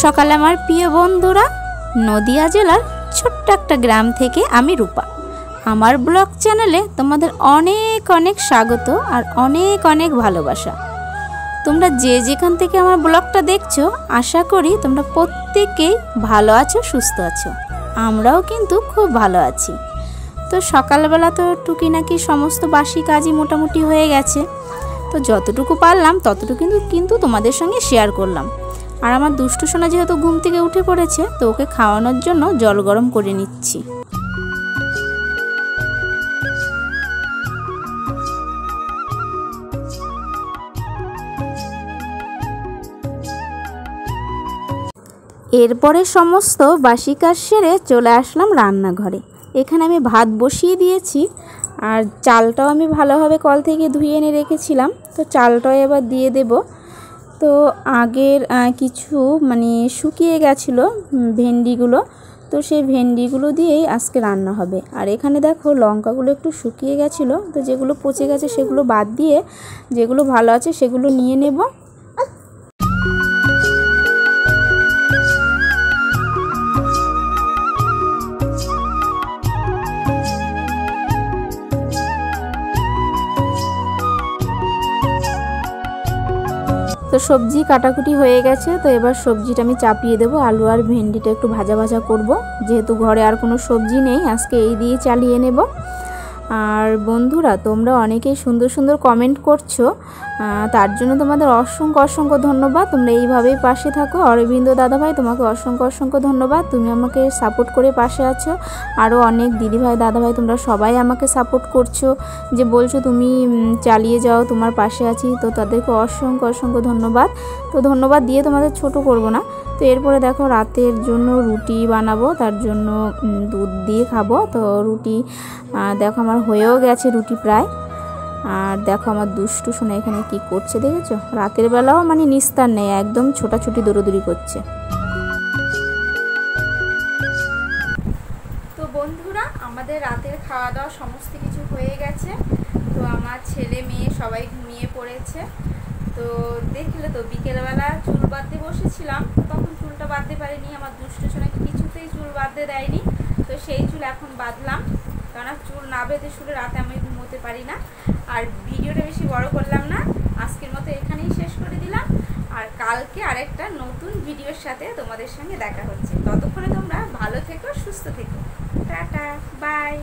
সকাল আমার প্রিয় বন্ধুরা। নদিয়া জেলার ছোট্ট একটা গ্রাম থেকে আমি রূপা। আমার ব্লগ চ্যানেলে তোমাদের অনেক অনেক স্বাগত আর অনেক অনেক ভালোবাসা। তোমরা যে যেখান থেকে আমার ব্লগটা দেখছো, আশা করি তোমরা প্রত্যেকেই ভালো আছো, সুস্থ আছো। আমরাও কিন্তু খুব ভালো আছি। তো সকালবেলা তো টুকিনাকি সমস্ত বাসি কাজই মোটামুটি হয়ে গেছে। তো যতটুকু পারলাম ততটুকু কিন্তু তোমাদের সঙ্গে শেয়ার করলাম। আর আমার দুষ্টু সোনা যেহেতু ঘুম থেকে উঠে পড়েছে, তো ওকে খাওয়ানোর জন্য জল গরম করে নিচ্ছি। এরপরে সমস্ত বাসি কাজ সেরে চলে আসলাম রান্নাঘরে। এখানে আমি ভাত বসিয়ে দিয়েছি আর চালটাও আমি ভালোভাবে কল থেকে ধুয়ে এনে রেখেছিলাম। তো চালটাও এবার দিয়ে দেব। তো আগের কিছু শুকিয়ে গেছিলো ভেন্ডিগুলো, তো সেই ভেন্ডিগুলো দিয়েই আজকে রান্না হবে। আর এখানে দেখো লঙ্কাগুলো একটু শুকিয়ে গেছিলো, তো যেগুলো পচে গেছে সেগুলো বাদ দিয়ে যেগুলো ভালো আছে সেগুলো নিয়ে নেব। তো সবজি কাটাকুটি হয়ে গেছে, তো এবার সবজিটা আমি চাপিয়ে দেবো। আলু আর ভেন্ডিটা একটু ভাজা ভাজা করব, যেহেতু ঘরে আর কোনো সবজি নেই, আজকে এই দিয়ে চালিয়ে নেব। আর বন্ধুরা, তোমরা অনেকেই সুন্দর সুন্দর কমেন্ট করছো, তার জন্য তোমাদের অসংখ্য অসংখ্য ধন্যবাদ। তোমরা এইভাবেই পাশে থাকো। অরবিন্দ দাদাভাই, তোমাকে অসংখ্য অসংখ্য ধন্যবাদ। তুমি আমাকে সাপোর্ট করে পাশে আছো। আরও অনেক দিদিভাই দাদাভাই, তোমরা সবাই আমাকে সাপোর্ট করছো, যে বলছো তুমি চালিয়ে যাও, তোমার পাশে আছি। তো তাদেরকে অসংখ্য অসংখ্য ধন্যবাদ। তো ধন্যবাদ দিয়ে তোমাদের ছোট করব না। তো এরপরে দেখো রাতের জন্য রুটি বানাবো, তার জন্য দুধ দিয়ে খাবো। তো রুটি দেখো আমার হয়েও গেছে রুটি প্রায়। আর দেখো আমার দুষ্টু সোনা এখানে কি করছে দেখেছো? রাতের বেলাও নিস্তার নেই, একদম ছোটাছুটি দৌড়দৌড়ি করছে। তো বন্ধুরা, আমাদের রাতের খাওয়া দাওয়া সমস্ত কিছু হয়ে গেছে। তো আমার ছেলে মেয়ে সবাই ঘুমিয়ে পড়েছে। তো দেখলে তো বিকেলবেলা চুল বাঁধতে বসেছিলাম, তখন চুলটা বাঁধতে পারিনি। আমার দুষ্টু সোনাকে কিছুতেই চুল বাঁধতে দেয়নি। তো সেই চুল এখন বাঁধলাম, কেননা চুল না বেঁধে শুলে রাতে আমি ঘুমোতে পারি না। আর ভিডিওটা বেশি বড় করলাম না, আজকের মতো এখানেই শেষ করে দিলাম। আর কালকে আরেকটা নতুন ভিডিওর সাথে তোমাদের সঙ্গে দেখা হচ্ছে। ততক্ষণে তোমরা ভালো থেকো, সুস্থ থেকো। Tata, by.